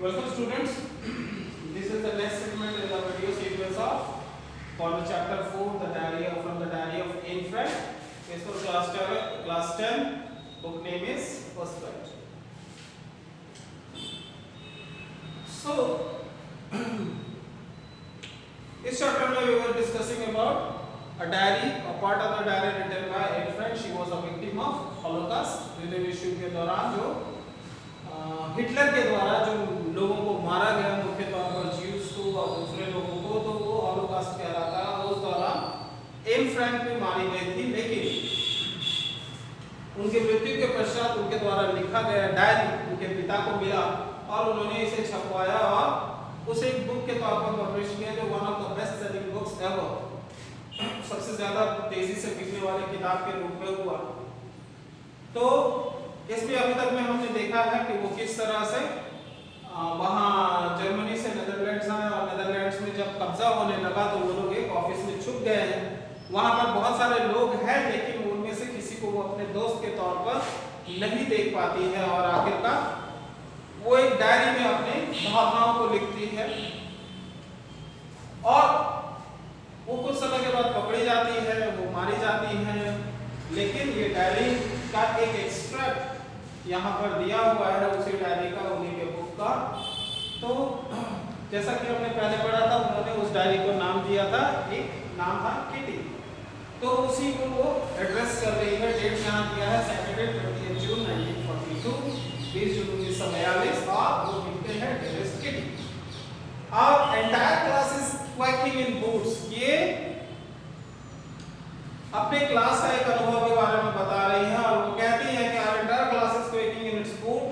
Welcome students. This is the next segment in the video sequence of for the chapter 4, the diary of from the diary of Anne Frank. Is for class 10. Book name is First Flight. So, इस chapter में we were discussing about a diary, a part of the diary written by Anne Frank. She was a victim of Holocaust. Relieve issue के दौरान जो Hitler के द्वारा जो लोगों को मारा गया मुख्य तौर पर ज्यूस को और दूसरे लोगों को, तो वो हॉलोकास्ट कहलाता है। उस दौरान एन फ्रैंक भी मारी गई थी, लेकिन उनके मृत्यु के पश्चात उनके द्वारा लिखा गया डायरी उनके पिता को मिला और उन्होंने इसे छपवाया और उसे एक बुक के तौर पर पब्लिश किया, जो one of the best selling books ever, सबसे ज्यादा तेजी से बिकने वाली किताब के रूप में हुआ। तो इसमें अभी तक में हमने देखा है कि वो किस तरह से वहाँ जर्मनी से नेदरलैंड्स आए और नेदरलैंड्स में जब कब्जा होने लगा तो वो लोग एक ऑफिस में छुप गए हैं। वहाँ पर बहुत सारे लोग हैं, लेकिन उनमें से किसी को वो अपने दोस्त के तौर पर नहीं देख पाती है और आखिरकार वो एक डायरी में अपनी भावनाओं को लिखती है और वो कुछ समय के बाद पकड़ी जाती है, वो मारी जाती है। लेकिन ये डायरी का एक एक्सट्रैक्ट यहाँ पर दिया हुआ है उसी डायरी का, उन्हीं के बुक का। तो जैसा कि हमने पहले पढ़ा था, उन्होंने उस डायरी को नाम दिया था, एक नाम था किटी। तो उसी को वो एड्रेस कर रही है। डेट यहाँ दिया है सैटरडे 20 जून 1942, 20 जून 1942, और वो लिखते हैं डेरेस किटी। और entire class is quaking in boots. ये अपने क्लास का एक अनुभव के बारे में बता रही है और वो कहती है कि our entire class is quaking in its boot.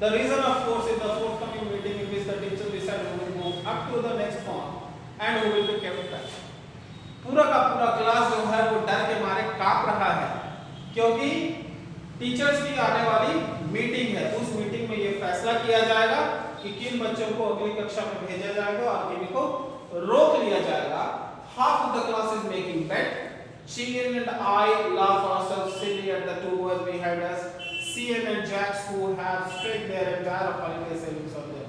The reason, of course, is the forthcoming meeting in which the teacher decide who will move up to the next form and who will be kept back. पूरा का पूरा class जो है वो डर के मारे कांप रहा है, क्योंकि टीचर्स की आने वाली मीटिंग है। उस मीटिंग में ये फैसला किया जाएगा कि किन बच्चों को अगली कक्षा में भेजा जाएगा और किन को रोक लिया जाएगा। Half of the class is making bet. She and I laugh ourselves silly at the two boys behind us, Cian and Jax, who have stayed their entire holiday savings on them.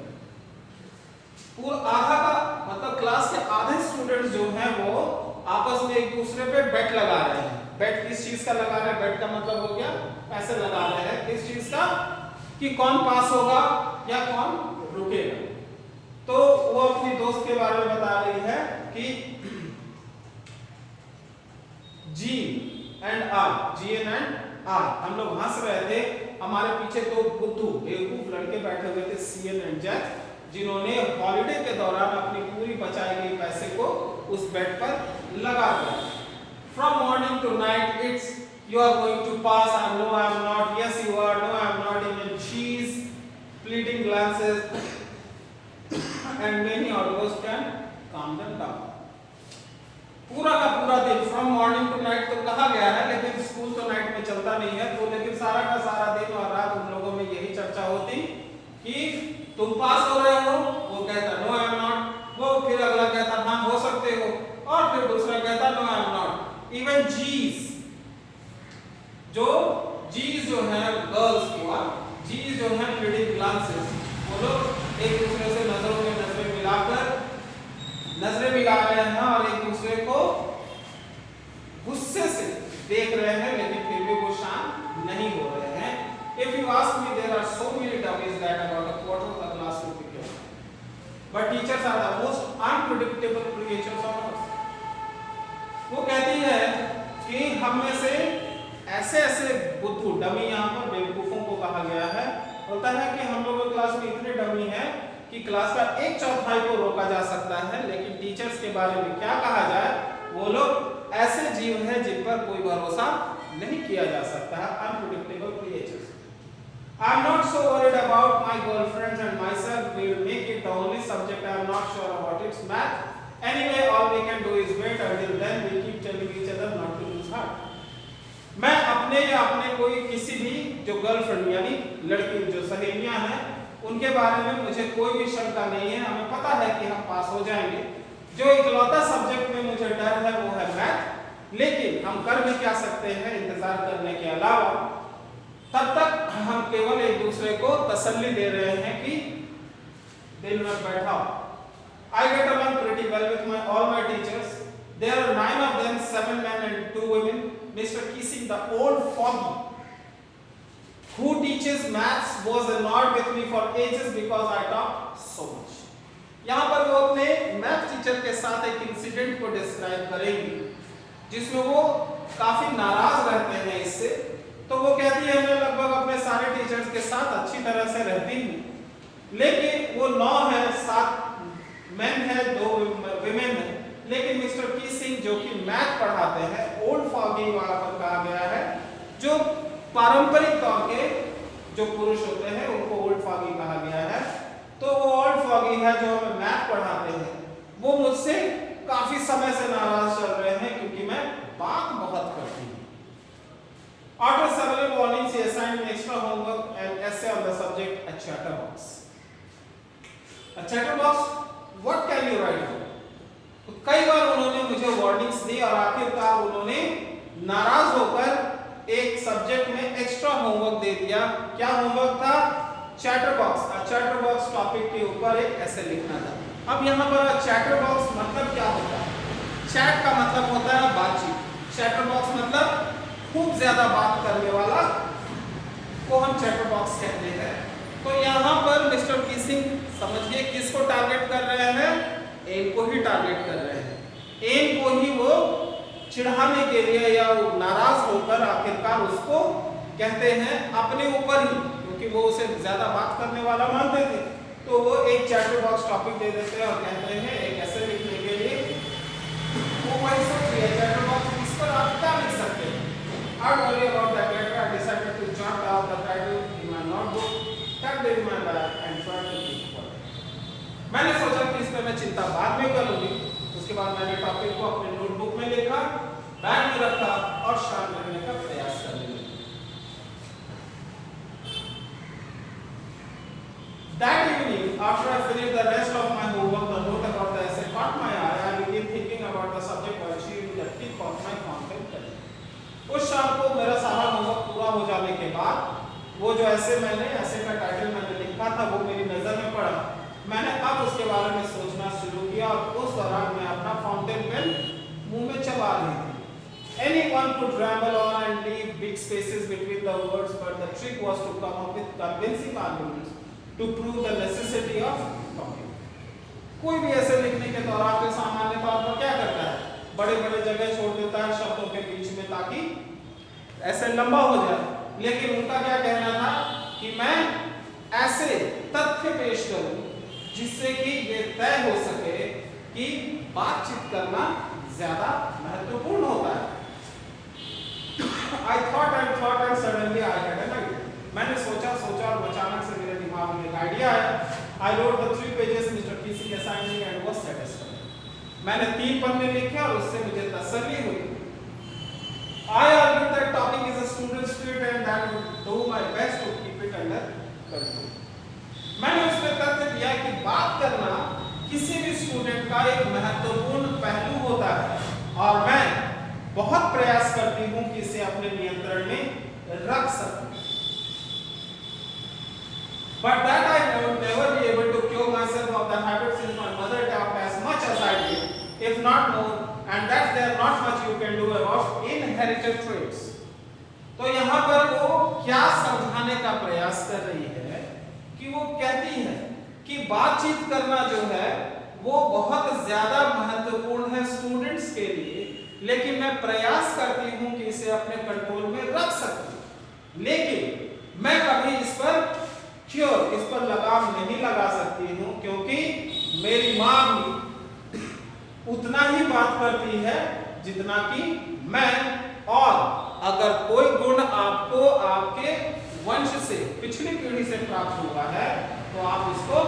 पूरा आधा का मतलब class के आधे students जो हैं वो आपस में एक दूसरे पे बेट लगा रहे हैं। बेट किस चीज का लगा रहे हैं? बेट का मतलब हो गया पैसे लगा रहे हैं। किस चीज का? कि कौन पास होगा या कौन रुकेगा। तो वो अपनी दोस्त के बारे में बता रही है कि जीन एंड आर, हम लोग हंस रहे थे। हमारे पीछे तो बुद्धू बेवकूफ लड़के बैठे हुए थे, सीएन एंड जैक, जिन्होंने हॉलिडे के दौरान अपनी पूरी बचाई गई पैसे को उस बेट पर लगा दिया। From morning to night it's you are going to pass, I know I am not, yes you are, no I am not, even cheese, pleading glances and many almost can calm them down. पूरा का पूरा दिन from morning to night तो कहा गया है, लेकिन school तो नाइट में चलता नहीं है। तो लेकिन सारा का सारा दिन और रात उन लोगों में यही चर्चा होती कि तुम पास हो रहे हो, वो कहता नो आई एम नॉट, वो फिर अगला कहता हाँ हो सकते हो, और फिर दूसरा कहता no I am not. Even jeez जो है गर्ल्स की जीज जो है प्लीडिंग ग्लांसेस, वो लोग एक दूसरे से नजरों में नजरें मिलाकर नजरें मिला रहे हैं और एक दूसरे को गुस्से से देख रहे हैं, लेकिन फिर भी वो शांत नहीं हो रहे हैं। If you ask me, there are so many dummies that about a quarter of the class will be killed. But teachers are the most unpredictable creatures on earth. वो कहती है कि हम में से ऐसे बुद्धू, डमी, यहाँ पर बेवकूफों को कहा गया है। होता है कि हम लोग क्लास में इतने डमी हैं कि क्लास का 1/4 को रोका जा सकता है, लेकिन टीचर्स के बारे में क्या कहा जाए, वो लोग ऐसे जीव हैं जिन पर कोई भरोसा नहीं किया जा सकता है। Unpredictable creatures. I am not so worried about my girlfriends and my self, we will make it the only subject I am not sure about its math. Anyway all we can do is wait until then we keep telling each other not to lose heart. मैं अपने या अपने कोई किसी भी जो girlfriend यानी लड़की जो सहेलियां हैं उनके बारे में मुझे कोई भी शंका नहीं है। हमें पता है कि हम पास हो जाएंगे। जो इकलौता सब्जेक्ट में मुझे डर है वो है मैथ, लेकिन हम कर भी क्या सकते हैं इंतजार करने के अलावा। तब तक हम केवल एक दूसरे को तसल्ली दे रहे हैं कि दिन में बैठा, I get along pretty well with all my teachers. There are 9 of them, 7 men and 2 women. Mr. Keesing, the old foggy, who teaches maths, was annoyed with me for ages because I talk so much. यहाँ पर वो अपने math teacher के साथ एक incident को describe करेंगी जिसमें वो काफी नाराज रहते हैं इससे। तो वो कहती है मैं लगभग अपने सारे टीचर्स के साथ अच्छी तरह से रहती हूँ, लेकिन वो 9 है, 7 मेन है, 2 विमेन है, लेकिन मिस्टर कीसिंग जो कि मैथ पढ़ाते हैं, ओल्ड फॉगी वहां पर कहा गया है, जो पारंपरिक तौर के जो पुरुष होते हैं उनको ओल्ड फॉगी कहा गया है। तो वो ओल्ड फॉगी है जो हमें मैथ पढ़ाते हैं, वो मुझसे काफी समय से नाराज चल रहे हैं क्योंकि मैं बात बहुत करती हूँ। After several warnings, he assigned me extra homework and essay on the subject, a chatterbox. A chatterbox, what can you write about? तो कई बार उन्होंने मुझे वार्निंग्स दी और आखिरकार उन्होंने नाराज होकर एक सब्जेक्ट में एक्स्ट्रा होमवर्क दे दिया। क्या होमवर्क था? चैटरबॉक्स। चैटरबॉक्स टॉपिक के ऊपर एक ऐसे लिखना था। अब यहाँ पर चैटरबॉक्स मतलब क्या होता है? चैट का मतलब होता है बातचीत, चैटरबॉक्स मतलब खूब ज्यादा बात करने वाला को हम चैटरबॉक्स कहते हैं। तो यहाँ पर मिस्टर कीसिंग समझिए किसको टारगेट कर रहे हैं? एम को ही टारगेट कर रहे हैं। एम को ही वो चिढ़ाने के लिए या वो नाराज होकर आखिरकार उसको कहते हैं अपने ऊपर ही, क्योंकि वो उसे ज्यादा बात करने वाला मानते थे, तो वो एक चैटर बॉक्स टॉपिक दे देते हैं और कहते हैं एक ऐसे लिखने के लिए। वो वही सोचिए चैटर बॉक्स, इस पर आप क्या लिख सकते हैं? I worry about that letter. I decided to jot down the title in my notebook, tucked it in my bag and tried to keep quiet. मैंने सोचा कि इस पे मैं चिंता बाद में करूंगी। उसके बाद मैंने टॉपिक को अपने नोटबुक में लिखा, बैग में रखा और शांत रहने का प्रयास करने लगा। That evening, after I finished the rest of my homework, the note about the essay caught my eye. I began thinking about the subject while chewing the tip of my fountain pen. उस शाम को मेरा सारा homework पूरा हो जाने के बाद वो जो ऐसे का टाइटल मैंने लिखा था वो मेरी नजर में पड़ा। मैंने अब उसके बारे में सोचना शुरू किया और उस दौरान मैं अपना फाउंटेन पेन मुंह में चबा रही थी। Anyone could ramble on and leave big spaces between the words, but the trick was to come up with convincing arguments to prove the necessity of talking. कोई भी ऐसे लिखने के दौरान के सामान्य तौर पर क्या करता है? बड़े-बड़े जगह छोड़ देता है शब्दों के बीच में ताकि ऐसे लंबा हो जाए, लेकिन उनका क्या कहना था कि मैं ऐसे तथ्य पेश करूं जिससे कि ये तय हो सके कि बातचीत करना ज्यादा महत्वपूर्ण होता है। I thought and suddenly I had an idea. मैंने सोचा और अचानक से मेरे दिमाग में एक आइडिया आया। I wrote the 3 pages Mr. Keesing assigned me and was satisfied. मैंने 3 पन्ने लिखे और उससे मुझे तसल्ली हुई। I argued that talking is a student's spirit and that would do my best to keep it under control. मैंने उसमें तथ्य दिया कि बात करना किसी भी स्टूडेंट का एक महत्वपूर्ण पहलू होता है और मैं बहुत प्रयास करती हूँ कि इसे अपने नियंत्रण में रख सकूं। But that I would never be able to cure myself of the habit since my mother talked as much as I did, if not more, and that there not much you can do about inherited traits. तो यहाँ पर वो क्या समझाने का प्रयास कर रही है कि वो कहती है कि बातचीत करना जो है वो बहुत ज्यादा महत्वपूर्ण है स्टूडेंट्स के लिए, लेकिन मैं प्रयास करती हूँ कि इसे अपने कंट्रोल में रख सकूं, लेकिन मैं कभी इस पर लगाम नहीं लगा सकती हूँ क्योंकि मेरी माँ भी उतना ही बात करती है जितना कि मैं, और अगर कोई गुण आपको आपके वंश से, पिछली पीढ़ी से प्राप्त हुआ है तो आप इसको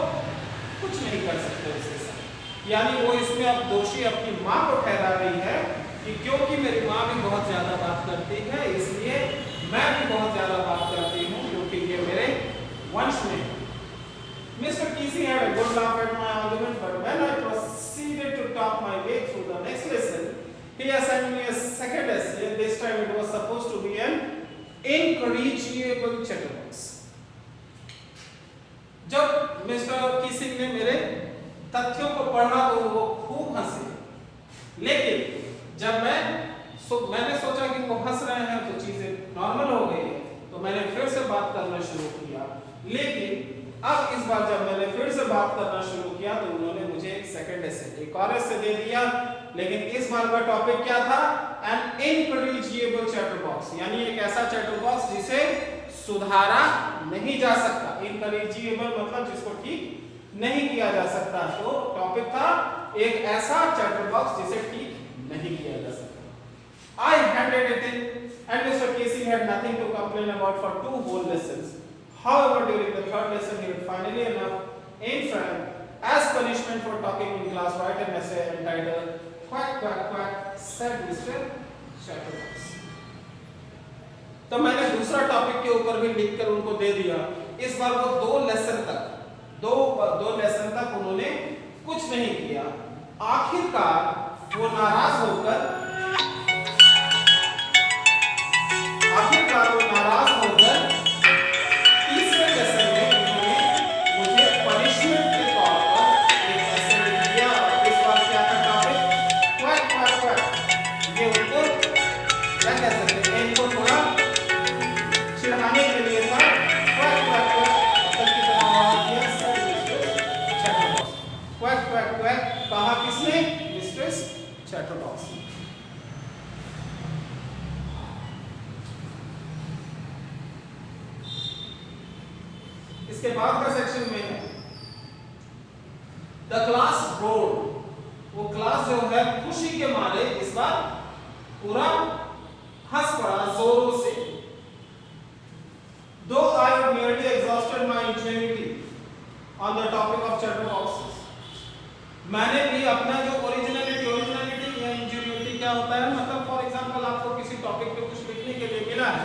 कुछ नहीं कर सकते उसके साथ। यानी वो इसमें अब दोषी अपनी माँ को ठहरा रही है कि क्योंकि मेरी माँ भी बहुत ज्यादा बात करती है इसलिए मैं भी बहुत ज्यादा बात करती हूँ क्योंकि ये मेरे वंश में। Mr. Keesing had a good laugh at my argument, but when I proceeded to talk my way through the next lesson, he assigned me a second essay. This time it was supposed to be an incorrigible chatterbox. जब mister कीसिंग ने मेरे तथ्यों को पढ़ा तो वो खूब हंसे, लेकिन जब मैंने सोचा कि वो हंस रहे हैं तो चीजें नॉर्मल हो गई है, तो मैंने फिर से बात करना शुरू किया। लेकिन अब इस बार जब मैंने फिर से बात करना शुरू किया तो उन्होंने मुझे एक सेकंड ऐसे एक और ऐसे दे दिया, लेकिन इस बार का टॉपिक क्या था? एन इनकरेजिबल चैटर बॉक्स, यानी एक ऐसा चैटर बॉक्स जिसे सुधारा नहीं जा सकता। इनकरेजिबल मतलब जिसको ठीक नहीं किया जा सकता। तो टॉपिक था एक ऐसा चैटर बॉक्स जिसे ठीक नहीं किया जा सकता। I handed it in and Mr. Casey had nothing to complain about for 2 whole lessons. However, during the 3rd lesson, he would finally enough in front as punishment for talking in class, write an essay entitled "Quack Quack Quack," said Mr. Chatterbox. तो मैंने दूसरा topic के ऊपर भी लिखकर उनको दे दिया। इस बार वो 2 लेसन तक उन्होंने कुछ नहीं किया। आखिरकार वो नाराज होकर तीसरे लेसन में उन्होंने मुझे पनिशमेंट के तौर पर एक ऐसे लिख दिया। और इस बार क्या था टॉपिक? Quack quack quack. ये उनको क्या कह सकते हैं, इनको थोड़ा चिढ़ाने के लिए था। क्वैक क्वैक क्वैक मतलब की तरह आवाज दिया sir mister chatterbox. Quack quack quack कहा किसने? Mistress chatterbox. इसके बाद का सेक्शन में है द क्लास रोड। वो क्लास जो है खुशी के मारे इस बार पूरा हंस पड़ा जोरों से। Though I had nearly exhausted my ingenuity on the topic of chatterboxes, मैंने भी अपना जो ओरिजिनलिटी या इंजेन्युइटी क्या होता है, मतलब फॉर एग्जांपल आपको किसी टॉपिक पे कुछ लिखने के लिए मिला है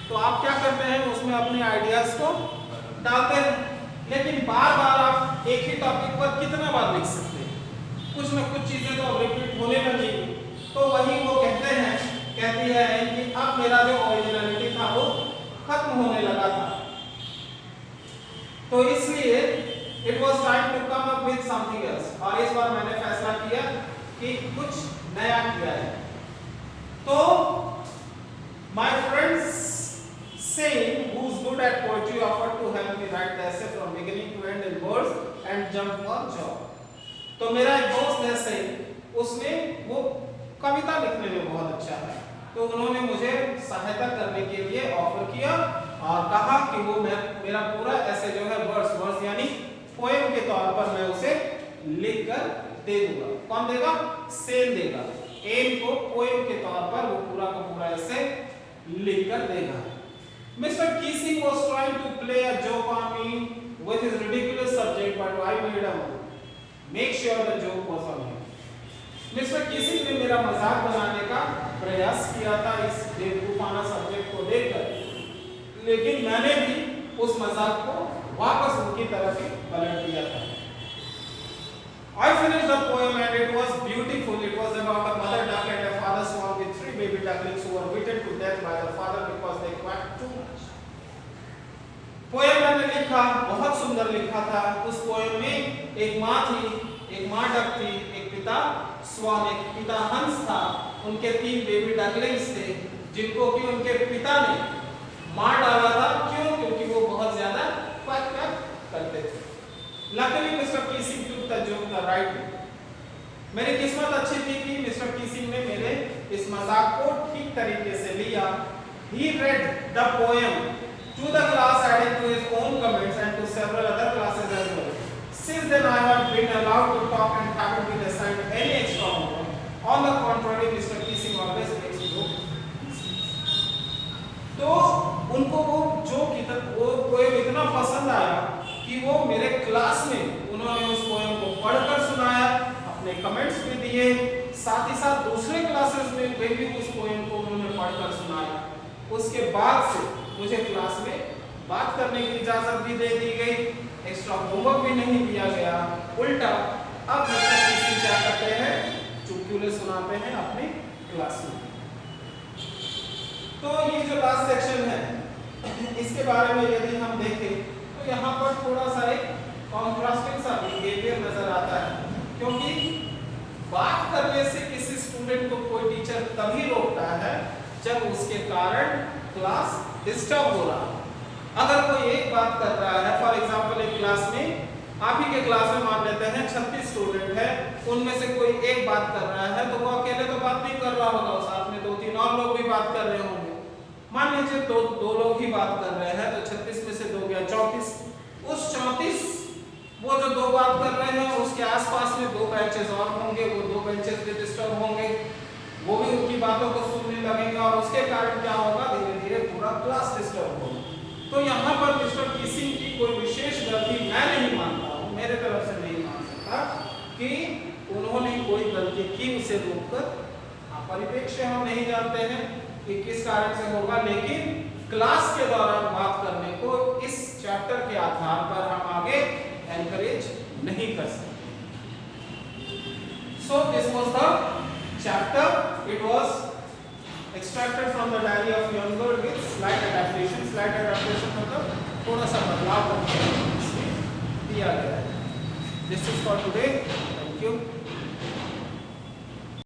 तो आप क्या करते हैं, उसमें अपने आइडियाज को डालते हैं। लेकिन बार बार आप एक ही टॉपिक पर कितना बार लिख सकते हैं? कुछ न कुछ चीजें तो रिपीट होने लगेंगी। तो वही वो कहती है कि अब मेरा जो ओरिजिनलिटी था वो खत्म होने लगा था, तो इसलिए it was time to come up with something else. और इस बार मैंने फैसला किया कि कुछ नया किया है। तो my friends saying who's good at poetry offered to help me write the essay from beginning to end in words and jump for joy. तो मेरा एक दोस्त है सही, उसमें वो कविता लिखने में बहुत अच्छा है, तो उन्होंने मुझे सहायता करने के लिए ऑफर किया और कहा कि वो मेरा पूरा ऐसे जो है वर्ड्स यानी पोएम के तौर पर मैं उसे लिख कर दे दूंगा। कौन देगा? सेल देगा। एम को पोएम के तौर पर वो पूरा का पूरा ऐसे लिख कर देगा। Mr. Keesing was trying to play a joke on me with his ridiculous subject, but I made him make sure the joke was on him. Mr. Keesing ने मेरा मजाक बनाने का प्रयास किया था इस बेवकूफाना सब्जेक्ट को लेकर, लेकिन मैंने भी उस मजाक को वापस उनकी तरफ ही पलट दिया था। I finished the poem and it was beautiful. It was about a mother duck and a father swan with 3 baby ducklings who were beaten to death by their father because they quacked too much. Poem मैंने लिखा, बहुत सुंदर लिखा था। उस poem में एक माँ थी, एक माँ डक थी, एक पिता स्वान, एक पिता हंस था, उनके 3 बेबी डकलिंग्स थे जिनको कि उनके पिता ने मार डाला था। क्यों? क्योंकि वो बहुत ज्यादा क्वैक क्वैक करते थे। Luckily, Mr. Keesing took the joke the right way. मेरी किस्मत अच्छी थी कि मिस्टर कीसिंग ने मेरे इस मजाक को ठीक तरीके से लिया। He read the poem to the class, adding to his own comments and to several other classes as well. Since then, I have been allowed to talk and haven't been assigned any extra homework. On the contrary, Mr. Keesing always makes me look. तो उनको वो poem इतना पसंद आया कि वो मेरे class में उन्होंने उस पोएम को पढ़कर सुनाया, अपने कमेंट्स भी दिए, साथ ही साथ दूसरे क्लासेस में भी उस पोएम को उन्होंने पढ़कर सुनाया। उसके बाद से मुझे क्लास में बात करने की इजाजत भी दे दी गई, एक्स्ट्रा होमवर्क भी नहीं दिया गया। उल्टा अब मिस्टर क्या करते हैं, चुटकुले सुनाते हैं अपनी क्लास में। तो ये जो लास्ट सेक्शन है इसके बारे में यदि हम देखें तो यहाँ पर थोड़ा सा एक कॉन्ट्रास्टिंग सा बिहेवियर नजर आता है, क्योंकि बात करने से किसी स्टूडेंट को कोई टीचर तभी रोकता है जब उसके कारण क्लास डिस्टर्ब हो रहा है। अगर कोई एक बात कर रहा है, फॉर एग्जांपल एक क्लास में, आप ही के क्लास में मान लेते हैं 36 स्टूडेंट है, उनमें से कोई एक बात कर रहा है तो वो अकेले तो बात नहीं कर रहा होगा, साथ में 2-3 और लोग भी बात कर रहे होंगे। मान लीजिए दो लोग ही बात कर रहे हैं तो 36 में से 2 गया 34। उस 34 वो जो 2 बात कर रहे हैं उसके आसपास में 2 बेंचेस और होंगे, वो 2 बेंचेस भी डिस्टर्ब होंगे, वो भी उनकी बातों को सुनने लगेंगे और उसके कारण क्या होगा, धीरे धीरे पूरा क्लास डिस्टर्ब होगा। तो यहाँ पर मिस्टर कीसिंग की कोई विशेष गलती मैं नहीं मानता हूँ, मेरे तरफ से नहीं मान सकता कि उन्होंने कोई गलती की उसे रोककर। परिप्रेक्ष्य हम नहीं जानते हैं कि किस कारण से होगा, लेकिन क्लास के दौरान बात करने को इस चैप्टर के आधार पर हम आगे एनकरेज नहीं कर सकते। So this was the chapter, it was extracted from the diary of Youngberg with slight adaptation. Slight adaptation मतलब थोड़ा सा बदलाव करके इसमें दिया गया है। This is for today. Thank you.